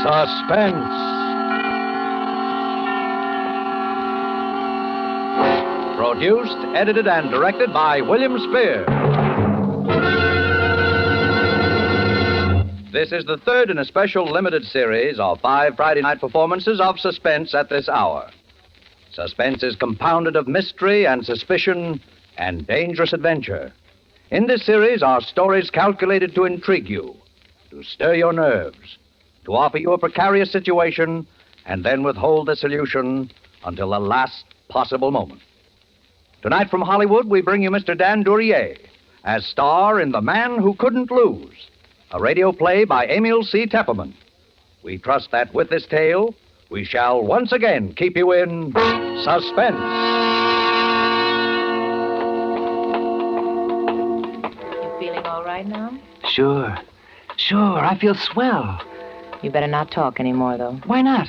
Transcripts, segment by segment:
Suspense. Produced, edited, and directed by William Spear. This is the third in a special limited series of 5 Friday night performances of Suspense at this hour. Suspense is compounded of mystery and suspicion and dangerous adventure. In this series are stories calculated to intrigue you, to stir your nerves, to offer you a precarious situation, and then withhold the solution until the last possible moment. Tonight from Hollywood, we bring you Mr. Dan Duryea as star in The Man Who Couldn't Lose, a radio play by Emil C. Tepperman. We trust that with this tale, we shall once again keep you in suspense. You feeling all right now? Sure, I feel swell. You better not talk anymore, though. Why not?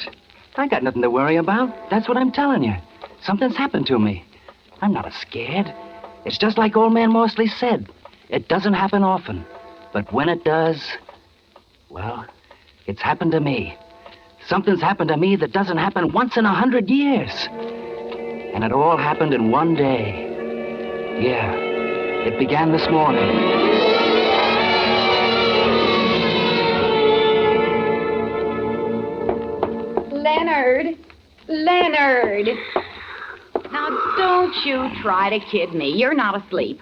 I got nothing to worry about. That's what I'm telling you. Something's happened to me. I'm not scared. It's just like old man Morsley said. It doesn't happen often. But when it does, well, it's happened to me. Something's happened to me that doesn't happen once in 100 years. And it all happened in one day. Yeah, it began this morning. Leonard. Now, don't you try to kid me. You're not asleep.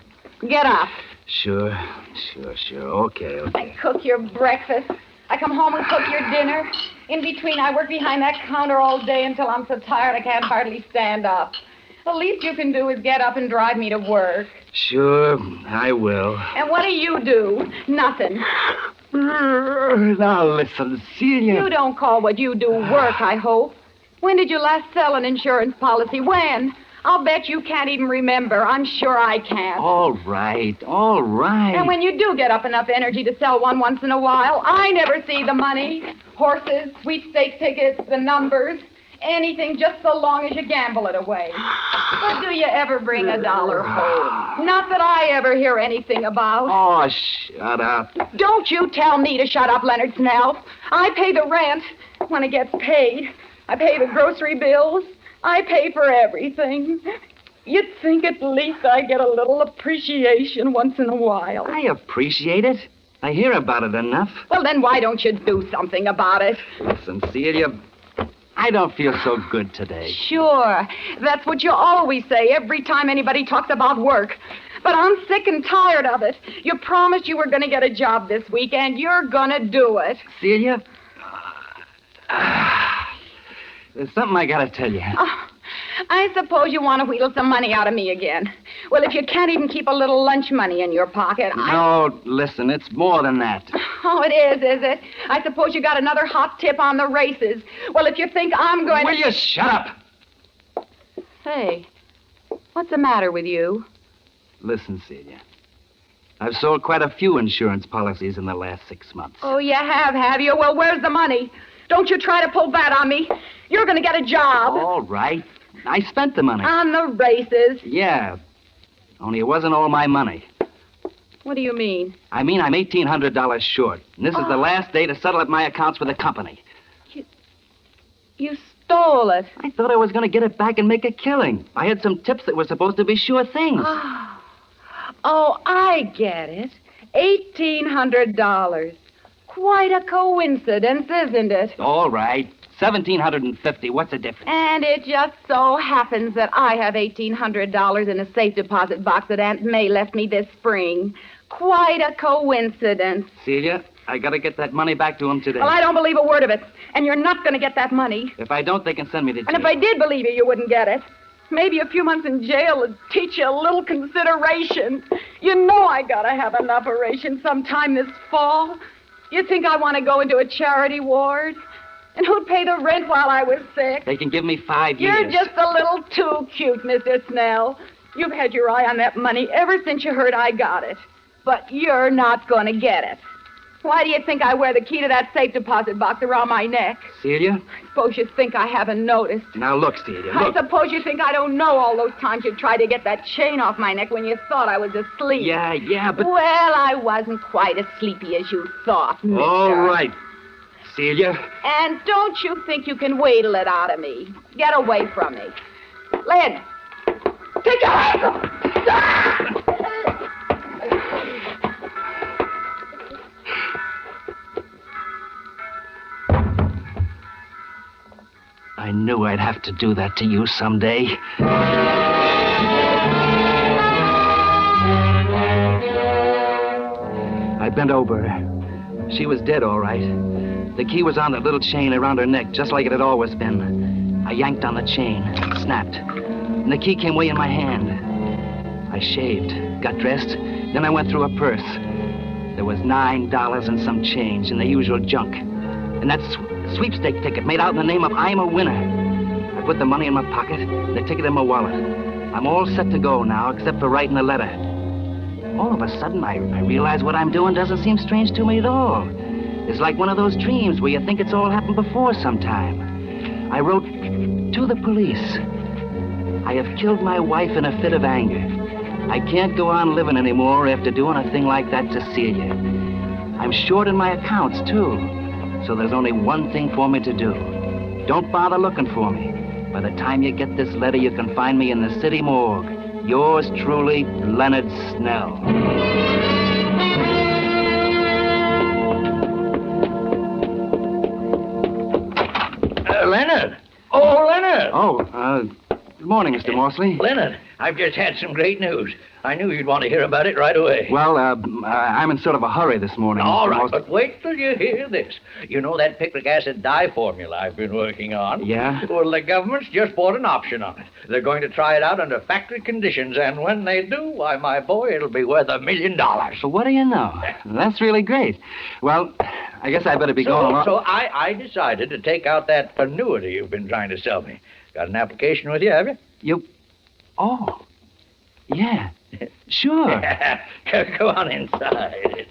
Get up. Sure. Okay. I cook your breakfast. I come home and cook your dinner. In between, I work behind that counter all day until I'm so tired I can't hardly stand up. The least you can do is get up and drive me to work. Sure, I will. And what do? Nothing. Now, listen, Celia. You don't call what you do work, I hope. When did you last sell an insurance policy? When? I'll bet you can't even remember. I'm sure I can't. All right. And when you do get up enough energy to sell one once in a while, I never see the money. Horses, sweepstake tickets, the numbers, anything just so long as you gamble it away. But do you ever bring $1 home? Not that I ever hear anything about. Oh, shut up. Don't you tell me to shut up, Leonard Snell. I pay the rent when it gets paid. I pay the grocery bills. I pay for everything. You'd think at least I get a little appreciation once in a while. I appreciate it. I hear about it enough. Well, then why don't you do something about it? Listen, Celia, I don't feel so good today. Sure. That's what you always say every time anybody talks about work. But I'm sick and tired of it. You promised you were going to get a job this week, and you're going to do it. Celia, there's something I got to tell you. Oh, I suppose you want to wheedle some money out of me again. Well, if you can't even keep a little lunch money in your pocket, No, listen, it's more than that. Oh, it is it? I suppose you got another hot tip on the races. Well, if you think I'm going Will you shut up? Hey, what's the matter with you? Listen, Celia. I've sold quite a few insurance policies in the last 6 months. Oh, you have you? Well, where's the money? Don't you try to pull that on me. You're going to get a job. All right. I spent the money. On the races. Yeah. Only it wasn't all my money. What do you mean? I mean, I'm $1,800 short. And this is the last day to settle up my accounts with the company. You stole it. I thought I was going to get it back and make a killing. I had some tips that were supposed to be sure things. Oh, I get it. $1,800. Quite a coincidence, isn't it? All right. $1,750. What's the difference? And it just so happens that I have $1,800 in a safe deposit box that Aunt May left me this spring. Quite a coincidence. Celia, I got to get that money back to him today. Well, I don't believe a word of it. And you're not going to get that money. If I don't, they can send me to jail. And if I did believe you wouldn't get it. Maybe a few months in jail would teach you a little consideration. You know I got to have an operation sometime this fall. You think I want to go into a charity ward? And who'd pay the rent while I was sick? They can give me 5 years. You're just a little too cute, Mr. Snell. You've had your eye on that money ever since you heard I got it. But you're not going to get it. Why do you think I wear the key to that safe deposit box around my neck? Celia? I suppose you think I haven't noticed. Now, look, Celia, look. I suppose you think I don't know all those times you tried to get that chain off my neck when you thought I was asleep. Yeah, but... Well, I wasn't quite as sleepy as you thought, mister. All right. Celia. And don't you think you can wheedle it out of me? Get away from me. Len, take your hands off. I knew I'd have to do that to you someday. I bent over her. She was dead, all right. The key was on that little chain around her neck, just like it had always been. I yanked on the chain, snapped, and the key came way in my hand. I shaved, got dressed, then I went through her purse. There was $9 and some change and the usual junk. And that sweepstake ticket made out in the name of I'm a Winner. I put the money in my pocket, the ticket in my wallet. I'm all set to go now, except for writing a letter. All of a sudden, I realize what I'm doing doesn't seem strange to me at all. It's like one of those dreams where you think it's all happened before sometime. I wrote to the police. I have killed my wife in a fit of anger. I can't go on living anymore after doing a thing like that to Celia. I'm short in my accounts, too. So there's only one thing for me to do. Don't bother looking for me. By the time you get this letter, you can find me in the city morgue. Yours truly, Leonard Snell. Leonard! Oh, Leonard! Oh, good morning, Mr. Morsley. Leonard, I've just had some great news. I knew you'd want to hear about it right away. Well, I'm in sort of a hurry this morning. All Mr. right, Morsley. but wait till you hear this. You know that picric acid dye formula I've been working on? Yeah? Well, the government's just bought an option on it. They're going to try it out under factory conditions, and when they do, why, my boy, it'll be worth $1 million. So what do you know? That's really great. Well, I guess I better be going along. So I decided to take out that annuity you've been trying to sell me. Got an application with you, have you? Oh, yeah, sure. Go on inside.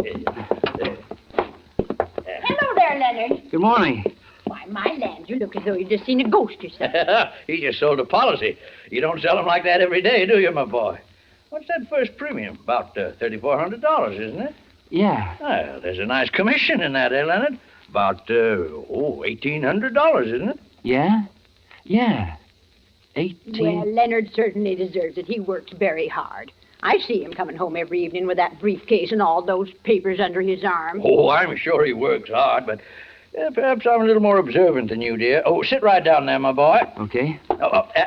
Hello there, Leonard. Good morning. Why, my land, you look as though you'd just seen a ghost yourself. He just sold a policy. You don't sell them like that every day, do you, my boy? What's that first premium? About $3,400, isn't it? Yeah. Well, there's a nice commission in that, eh, Leonard? About, $1,800, isn't it? Yeah? Yeah. 18. Well, Leonard certainly deserves it. He works very hard. I see him coming home every evening with that briefcase and all those papers under his arm. Oh, I'm sure he works hard, but perhaps I'm a little more observant than you, dear. Oh, sit right down there, my boy. Okay.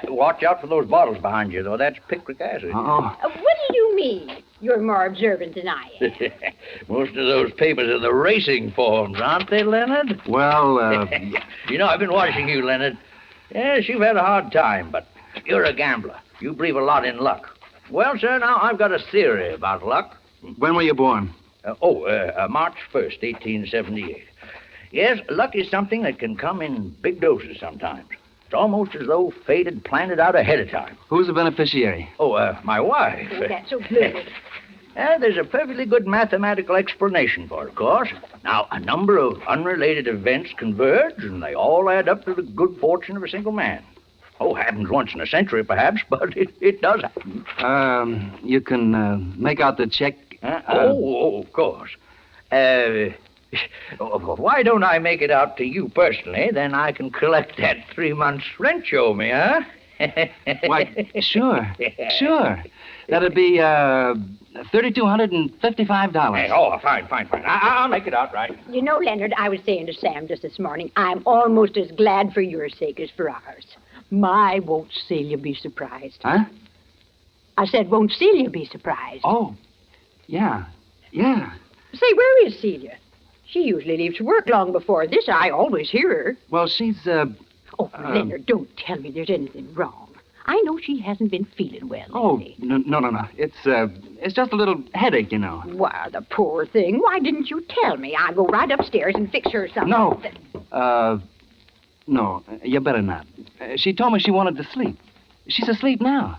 Watch out for those bottles behind you, though. That's picric acid. Uh-oh. What do you mean? You're more observant than I am. Most of those papers are the racing forms, aren't they, Leonard? Well, You know, I've been watching you, Leonard. Yes, you've had a hard time, but you're a gambler. You believe a lot in luck. Well, sir, now I've got a theory about luck. when were you born? March 1st, 1878. Yes, luck is something that can come in big doses sometimes. It's almost as though fate had planned it out ahead of time. Who's the beneficiary? My wife. Oh, that's so good. There's a perfectly good mathematical explanation for it, of course. Now, a number of unrelated events converge, and they all add up to the good fortune of a single man. Oh, happens once in a century, perhaps, but it does happen. You can make out the check. Of course. Why don't I make it out to you personally? Then I can collect that 3 months' rent you owe me, huh? Why, sure. Sure. That'd be $3,255. Oh, fine. I'll make it out right. You know, Leonard, I was saying to Sam just this morning, I'm almost as glad for your sake as for ours. My, won't Celia be surprised? Huh? I said, won't Celia be surprised? Oh, yeah. Say, where is Celia? She usually leaves work long before this. I always hear her. Well, she's, Oh, Leonard, don't tell me there's anything wrong. I know she hasn't been feeling well lately. No. It's just a little headache, you know. Why, the poor thing. Why didn't you tell me? I'll go right upstairs and fix her something. No, you better not. She told me she wanted to sleep. She's asleep now.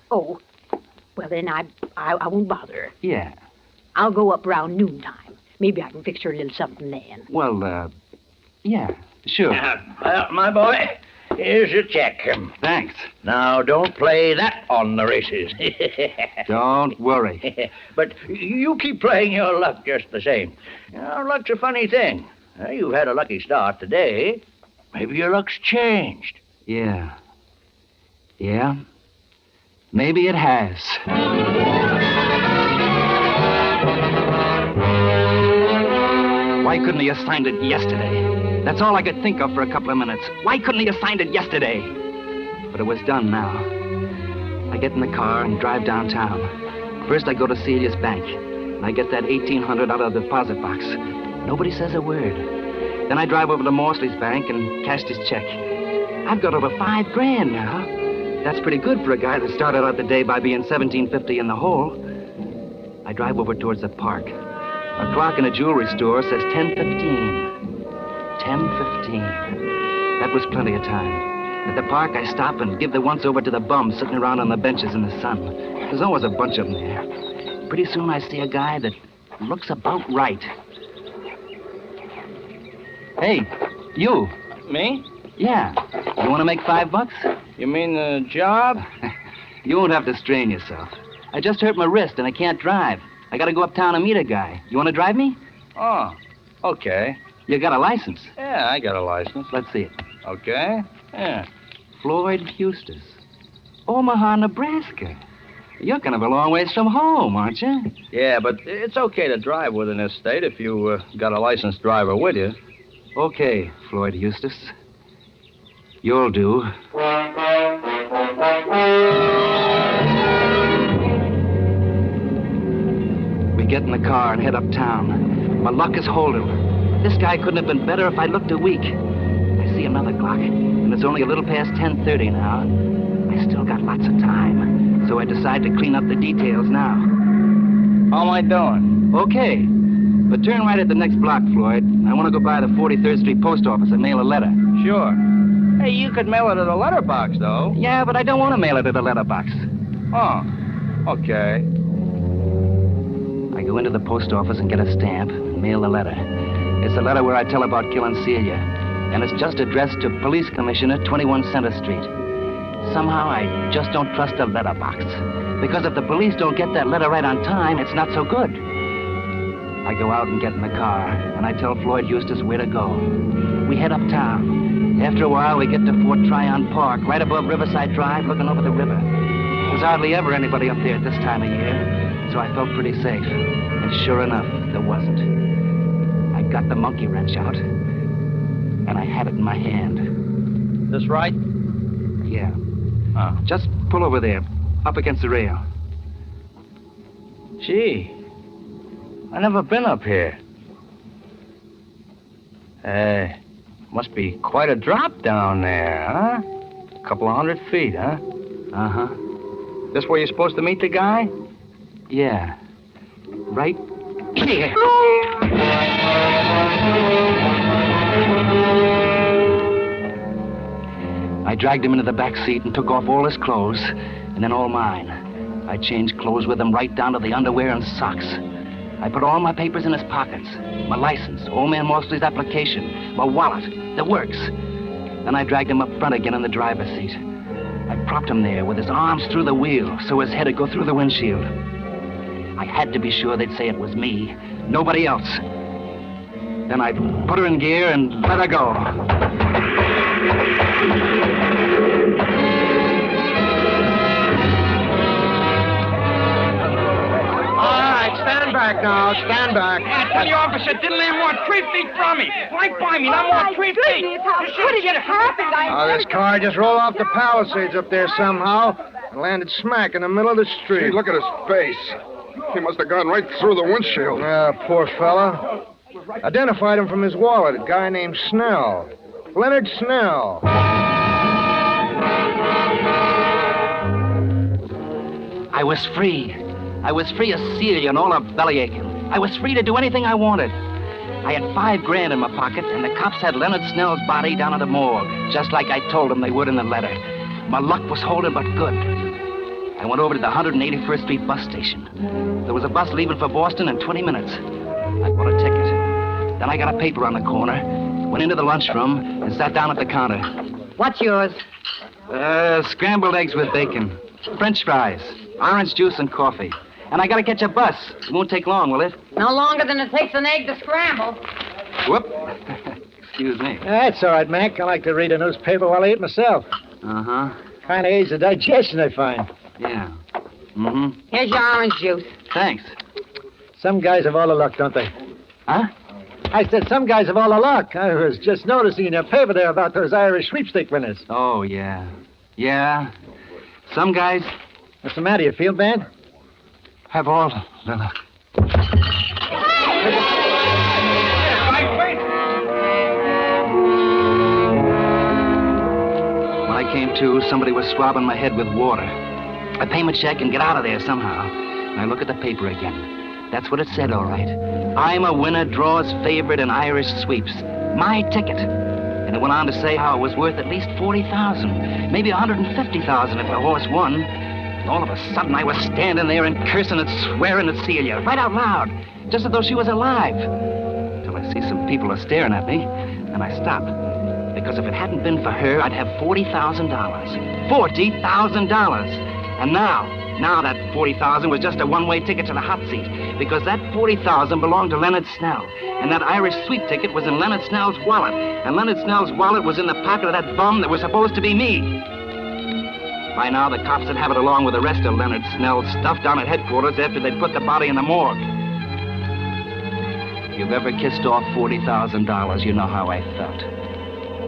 Oh, well, then I won't bother her. Yeah. I'll go up around noontime. Maybe I can fix her a little something then. Well, yeah, sure. Well, my boy, here's your check. Thanks. Now, don't play that on the races. Don't worry. But you keep playing your luck just the same. You know, luck's a funny thing. Well, you've had a lucky start today. Maybe your luck's changed. Yeah. Yeah. Maybe it has. Why couldn't he have signed it yesterday? That's all I could think of for a couple of minutes. Why couldn't he have signed it yesterday? But it was done now. I get in the car and drive downtown. First, I go to Celia's bank. And I get that $1,800 out of the deposit box. Nobody says a word. Then I drive over to Morsley's bank and cash his check. I've got over $5,000 now. That's pretty good for a guy that started out the day by being $1,750 in the hole. I drive over towards the park. A clock in a jewelry store says 10:15. 10:15. That was plenty of time. At the park, I stop and give the once-over to the bums sitting around on the benches in the sun. There's always a bunch of them there. Pretty soon, I see a guy that looks about right. Hey, you. Me? Yeah. You want to make $5? You mean the job? You won't have to strain yourself. I just hurt my wrist and I can't drive. I gotta go uptown and meet a guy. You want to drive me? Oh, okay. You got a license? Yeah, I got a license. Let's see it. Okay. Yeah. Floyd Eustace. Omaha, Nebraska. You're kind of a long ways from home, aren't you? Yeah, but it's okay to drive within this state if you got a licensed driver with you. Okay, Floyd Eustace. You'll do. We get in the car and head uptown. My luck is holding. This guy couldn't have been better if I looked a week. I see another clock, and it's only a little past 10:30 now. I still got lots of time, so I decide to clean up the details now. How am I doing? Okay, but turn right at the next block, Floyd. I want to go by the 43rd Street post office and mail a letter. Sure. Hey, you could mail it at a letterbox, though. Yeah, but I don't want to mail it at a letterbox. Oh, okay. I go into the post office and get a stamp and mail the letter. It's a letter where I tell about killing Celia, and it's just addressed to Police Commissioner, 21 Center Street. Somehow, I just don't trust a letterbox, because if the police don't get that letter right on time, it's not so good. I go out and get in the car, and I tell Floyd Eustace where to go. We head uptown. After a while, we get to Fort Tryon Park, right above Riverside Drive, looking over the river. There's hardly ever anybody up there at this time of year, so I felt pretty safe. And sure enough, there wasn't. I got the monkey wrench out, and I had it in my hand. This right? Yeah. Oh. Just pull over there, up against the rail. Gee, I never been up here. Must be quite a drop down there, huh? A couple of 100 feet, huh? Uh-huh. This where you're supposed to meet the guy? Yeah. Right here. I dragged him into the back seat and took off all his clothes, and then all mine. I changed clothes with him right down to the underwear and socks. I put all my papers in his pockets. My license, old man Morsley's application, my wallet, the works. Then I dragged him up front again in the driver's seat. I propped him there with his arms through the wheel so his head would go through the windshield. I had to be sure they'd say it was me, nobody else. Then I put her in gear and let her go. Stand back now, stand back. I tell you, officer, didn't land more 3 feet from me. Right by me, not more 3 feet. Goodness, how could it have happened? This car just rolled off the Palisades up there somehow and landed smack in the middle of the street. Gee, look at his face. He must have gone right through the windshield. Poor fella. Identified him from his wallet, a guy named Snell. Leonard Snell. I was free. I was free of Celia and all her bellyaching. I was free to do anything I wanted. I had $5,000 in my pocket, and the cops had Leonard Snell's body down at the morgue, just like I told them they would in the letter. My luck was holding but good. I went over to the 181st Street bus station. There was a bus leaving for Boston in 20 minutes. I bought a ticket. Then I got a paper on the corner, went into the lunchroom, and sat down at the counter. What's yours? Scrambled eggs with bacon, French fries, orange juice, and coffee. And I gotta catch a bus. It won't take long, will it? No longer than it takes an egg to scramble. Whoop. Excuse me. That's all right, Mac. I like to read a newspaper while I eat myself. Uh-huh. Kind of aids the digestion, I find. Yeah. Mm-hmm. Here's your orange juice. Thanks. Some guys have all the luck, don't they? Huh? I said some guys have all the luck. I was just noticing in your paper there about those Irish sweepstake winners. Oh, yeah. Yeah. Some guys What's the matter? You feel bad? have all the luck. When I came to, somebody was swabbing my head with water. I pay my check and get out of there somehow. And I look at the paper again. That's what it said, all right. I'm a winner, draws favorite in Irish sweeps. My ticket. And it went on to say how it was worth at least $40,000, maybe $150,000 if the horse won. And all of a sudden, I was standing there and cursing and swearing at Celia, right out loud, just as though she was alive. Till I see some people are staring at me, and I stop. Because if it hadn't been for her, I'd have $40,000. $40,000! And now that $40,000 was just a one-way ticket to the hot seat, because that $40,000 belonged to Leonard Snell, and that Irish sweep ticket was in Leonard Snell's wallet, and Leonard Snell's wallet was in the pocket of that bum that was supposed to be me. By now, the cops would have it along with the rest of Leonard Snell's stuff down at headquarters after they'd put the body in the morgue. If you've ever kissed off $40,000, you know how I felt.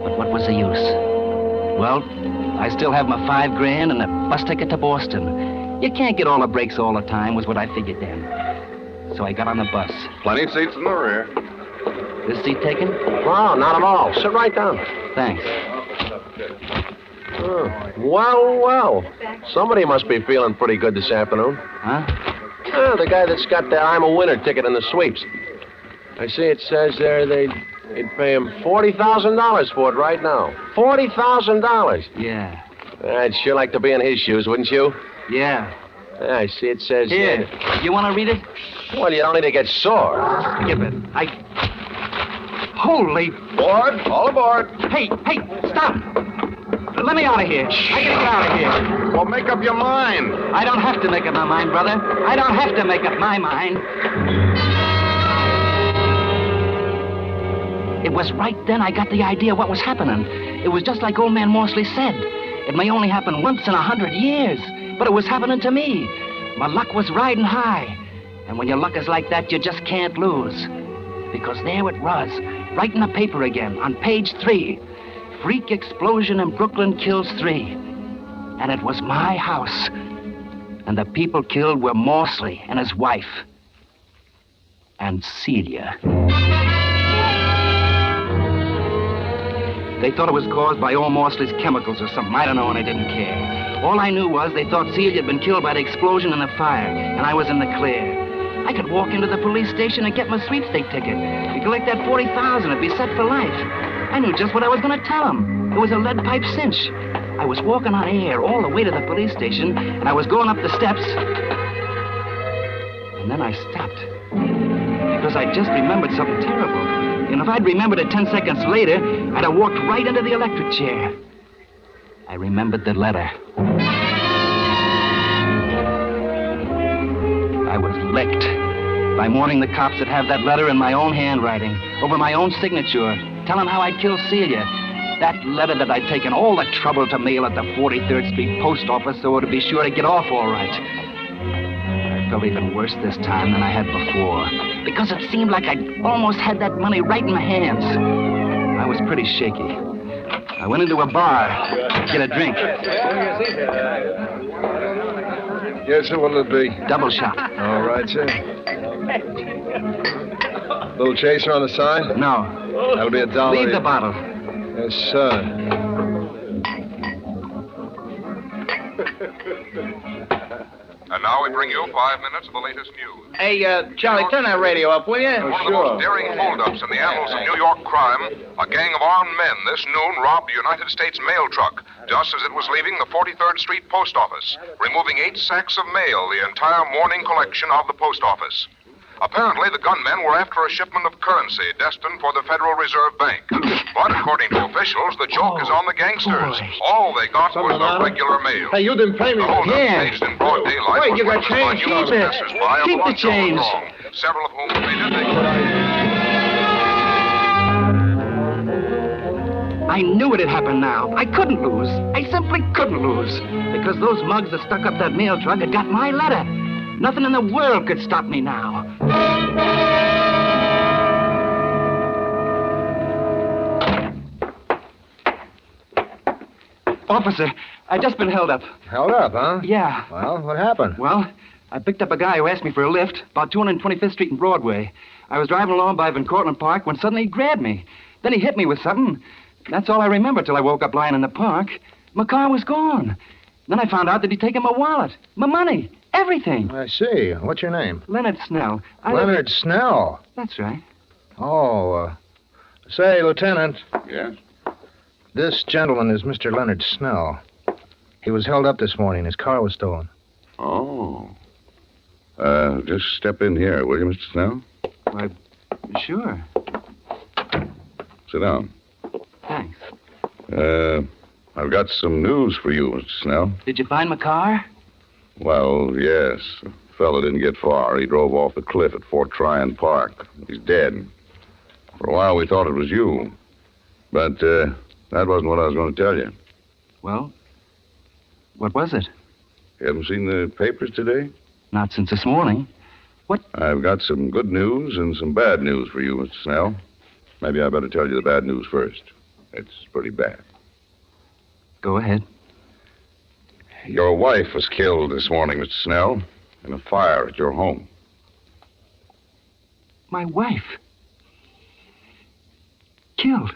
But what was the use? Well, I still have my $5,000 and a bus ticket to Boston. You can't get all the breaks all the time, was what I figured then. So I got on the bus. Plenty of seats in the rear. This seat taken? Oh, not at all. Sit right down. Thanks. Oh, well. Somebody must be feeling pretty good this afternoon. Huh? The guy that's got the I'm a winner ticket in the sweeps. I see it says there they'd pay him $40,000 for it right now. $40,000. Yeah. I'd sure like to be in his shoes, wouldn't you? Yeah. I see it says... Here. You want to read it? Well, you don't need to get sore. Give it. Holy... Board, all aboard. Hey, stop! Let me out of here. I gotta get out of here. Well, make up your mind. I don't have to make up my mind, brother. I don't have to make up my mind. It was right then I got the idea what was happening. It was just like old man Morsley said. It may only happen once in 100 years, but it was happening to me. My luck was riding high. And when your luck is like that, you just can't lose. Because there it was, right in the paper again, on page 3. Freak explosion in Brooklyn kills 3. And it was my house. And the people killed were Morsley and his wife. And Celia. They thought it was caused by old Morsley's chemicals or something. I don't know, and I didn't care. All I knew was they thought Celia had been killed by the explosion and the fire, and I was in the clear. I could walk into the police station and get my sweepstake ticket. You collect that $40,000, it'd be set for life. I knew just what I was going to tell them. It was a lead pipe cinch. I was walking on air all the way to the police station, and I was going up the steps. And then I stopped. Because I just remembered something terrible. And if I'd remembered it 10 seconds later, I'd have walked right into the electric chair. I remembered the letter. I was licked. By morning, the cops would have that letter in my own handwriting, over my own signature, telling how I'd killed Celia. That letter that I'd taken all the trouble to mail at the 43rd Street post office so it'd be sure to get off all right. I felt even worse this time than I had before, because it seemed like I'd almost had that money right in my hands. I was pretty shaky. I went into a bar to get a drink. Yes, sir, what'll it be? Double shot. All right, sir. Little chaser on the side? No. That'll be $1. Leave the bottle. Yes, sir. And now we bring you 5 minutes of the latest news. Hey, Charlie, turn that radio up, will you? One of the most daring holdups in the annals of New York crime, a gang of armed men this noon robbed a United States mail truck just as it was leaving the 43rd Street post office, removing 8 sacks of mail, the entire morning collection of the post office. Apparently, the gunmen were after a shipment of currency destined for the Federal Reserve Bank. But according to officials, the joke is on the gangsters. All they got was the regular mail. Hey, you didn't pay me. The holdup staged in broad daylight. Wait, you got change. Keep it. Keep the change. Several of whom admitted they I knew it had happened now. I couldn't lose. I simply couldn't lose. Because those mugs that stuck up that mail truck had got my letter. Nothing in the world could stop me now. Officer, I've just been held up. Held up, huh? Yeah. Well, what happened? Well, I picked up a guy who asked me for a lift about 225th Street and Broadway. I was driving along by Van Cortlandt Park when suddenly he grabbed me. Then he hit me with something. That's all I remember till I woke up lying in the park. My car was gone. Then I found out that he'd taken my wallet, my money, everything. I see. What's your name? Leonard Snell. Leonard Snell? That's right. Oh, say, Lieutenant. Yes? This gentleman is Mr. Leonard Snell. He was held up this morning. His car was stolen. Oh. Just step in here, will you, Mr. Snell? Why, sure. Sit down. Thanks. I've got some news for you, Mr. Snell. Did you find my car? Well, yes. The fella didn't get far. He drove off the cliff at Fort Tryon Park. He's dead. For a while, we thought it was you. But, that wasn't what I was going to tell you. Well, what was it? You haven't seen the papers today? Not since this morning. What? I've got some good news and some bad news for you, Mr. Snell. Maybe I better tell you the bad news first. It's pretty bad. Go ahead. Your wife was killed this morning, Mr. Snell, in a fire at your home. My wife? Killed?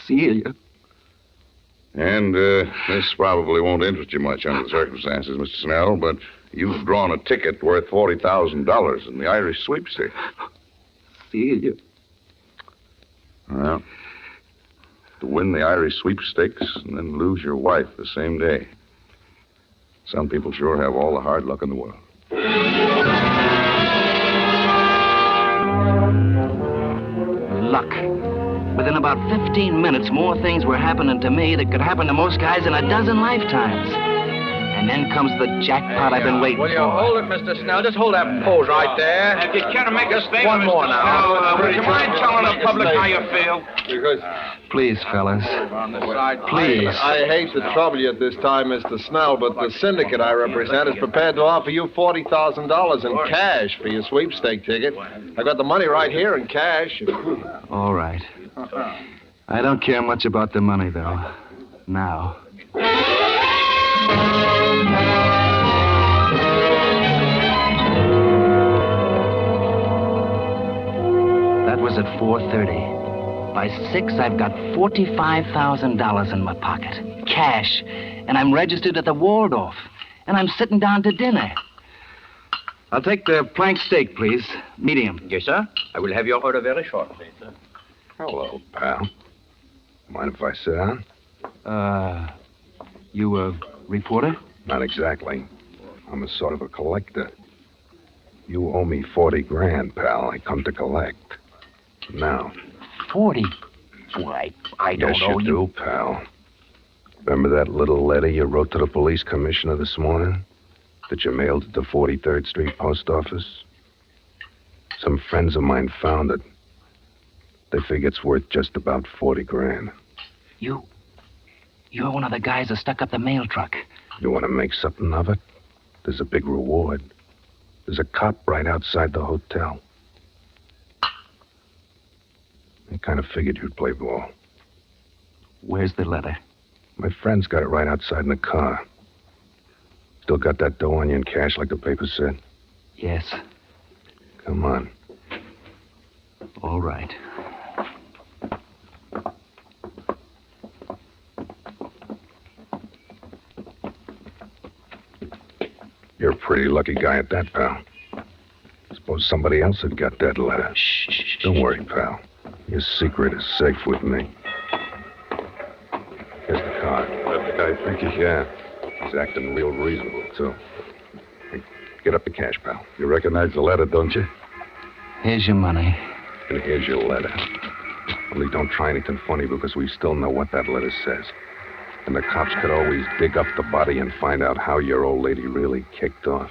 Celia. And this probably won't interest you much under the circumstances, Mr. Snell, but you've drawn a ticket worth $40,000 in the Irish sweepstakes. Celia. Well, to win the Irish sweepstakes and then lose your wife the same day. Some people sure have all the hard luck in the world. Luck. Within about 15 minutes, more things were happening to me that could happen to most guys in a dozen lifetimes. And then comes the jackpot I've been waiting for. Will you hold it, Mr. Snell? Just hold that pose right there. If you care to make us one more now. Would you mind telling the public how you feel? Because... Please, fellas. Please. I hate to trouble you at this time, Mr. Snell, but the syndicate I represent is prepared to offer you $40,000 in cash for your sweepstake ticket. I got the money right here in cash. All right. I don't care much about the money, though. Now. That was at 4:30. By 6, I've got $45,000 in my pocket. Cash. And I'm registered at the Waldorf. And I'm sitting down to dinner. I'll take the plank steak, please. Medium. Yes, sir. I will have your order very shortly, sir. Hello, pal. Mind if I sit down? You a reporter? Not exactly. I'm a sort of a collector. You owe me 40 grand, pal. I come to collect. Now. 40? Why, I don't know you. Yes, you do, pal. Remember that little letter you wrote to the police commissioner this morning? That you mailed at the 43rd Street post office? Some friends of mine found it. They figure it's worth just about 40 grand. You're one of the guys that stuck up the mail truck. You want to make something of it? There's a big reward. There's a cop right outside the hotel. I kind of figured you'd play ball. Where's the letter? My friend's got it right outside in the car. Still got that dough on you in cash like the paper said? Yes. Come on. All right. You're a pretty lucky guy at that, pal. Suppose somebody else had got that letter. Shh. Don't worry, pal. Your secret is safe with me. Here's the card. That the guy thinks yeah. He's acting real reasonable, too. Hey, get up the cash, pal. You recognize the letter, don't you? Here's your money. And here's your letter. Only don't try anything funny because we still know what that letter says. And the cops could always dig up the body and find out how your old lady really kicked off.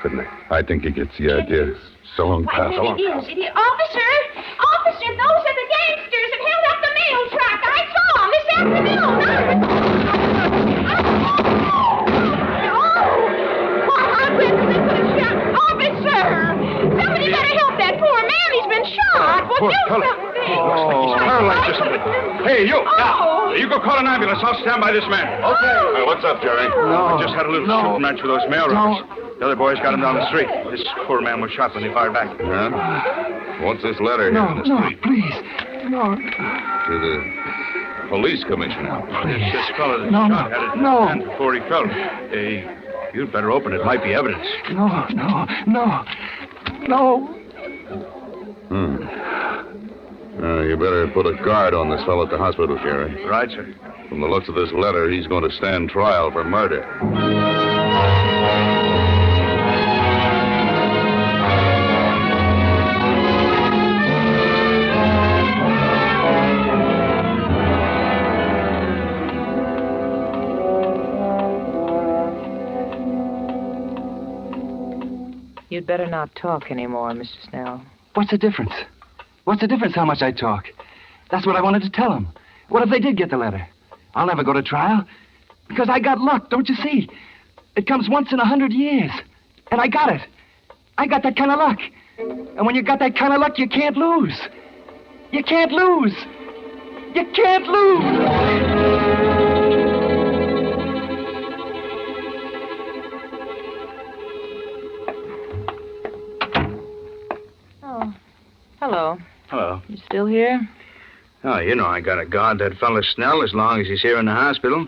Couldn't they? I think he gets the idea. So long, pal. So long, pal. Officer! Officer, those are the Somebody better help that poor man. He's been shot. Well, do something. Paralyzed just a bit. Hey, you. Oh. You go call an ambulance. I'll stand by this man. Okay. What's up, Jerry? No. I just had a little shooting match with those mail robbers. The other boys got him down the street. This poor man was shot when he fired back. Yeah? What's this letter here in the street? Please. No. To the police commissioner. This fellow that shot had it in his hand before he fell. You'd better open it. Might be evidence. No. You better put a guard on this fellow at the hospital, Jerry. Right, sir. From the looks of this letter, he's going to stand trial for murder. You'd better not talk anymore, Mr. Snell. What's the difference? What's the difference how much I talk? That's what I wanted to tell them. What if they did get the letter? I'll never go to trial. Because I got luck, don't you see? It comes once in 100 years. And I got it. I got that kind of luck. And when you got that kind of luck, you can't lose. You can't lose. You can't lose. Hello. Hello. You still here? Oh, you know I gotta guard that fellow Snell as long as he's here in the hospital.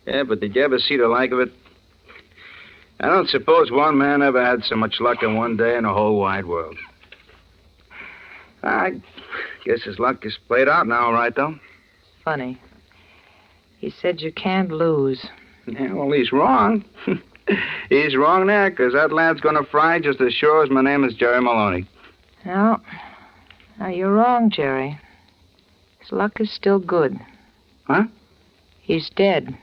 Yeah, but did you ever see the like of it? I don't suppose one man ever had so much luck in one day in the whole wide world. I guess his luck is played out now, all right, though. Funny. He said you can't lose. Yeah, well, he's wrong. He's wrong there, because that lad's gonna fry just as sure as my name is Jerry Maloney. No. Now, you're wrong, Jerry. His luck is still good. Huh? He's dead.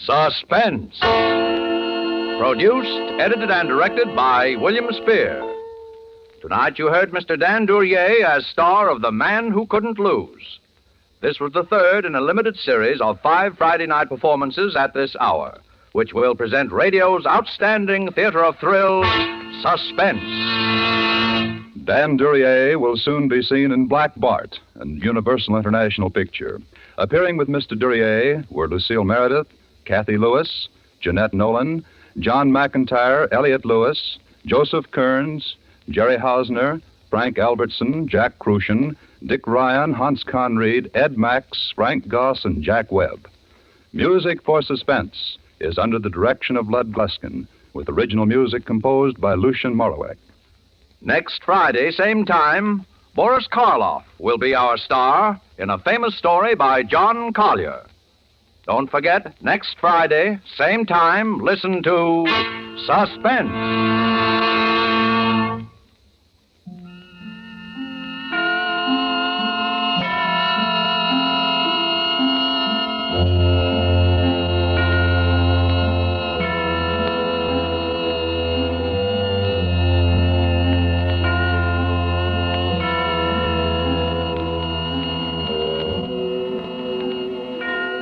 Suspense. Produced, edited, and directed by William Spear. Tonight you heard Mr. Dan Duryea as star of The Man Who Couldn't Lose. This was the third in a limited series of 5 Friday night performances at this hour, which will present radio's outstanding theater of thrills, Suspense. Dan Duryea will soon be seen in Black Bart, a Universal International picture. Appearing with Mr. Duryea were Lucille Meredith, Kathy Lewis, Jeanette Nolan, John McIntyre, Elliot Lewis, Joseph Kearns, Jerry Hausner, Frank Albertson, Jack Crucian, Dick Ryan, Hans Conried, Ed Max, Frank Goss, and Jack Webb. Music for Suspense is under the direction of Lud Gluskin, with original music composed by Lucien Morawek. Next Friday, same time, Boris Karloff will be our star in a famous story by John Collier. Don't forget, next Friday, same time, listen to Suspense.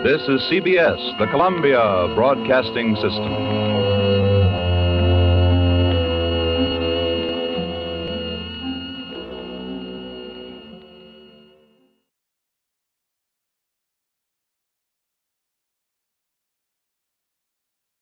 This is CBS, the Columbia Broadcasting System.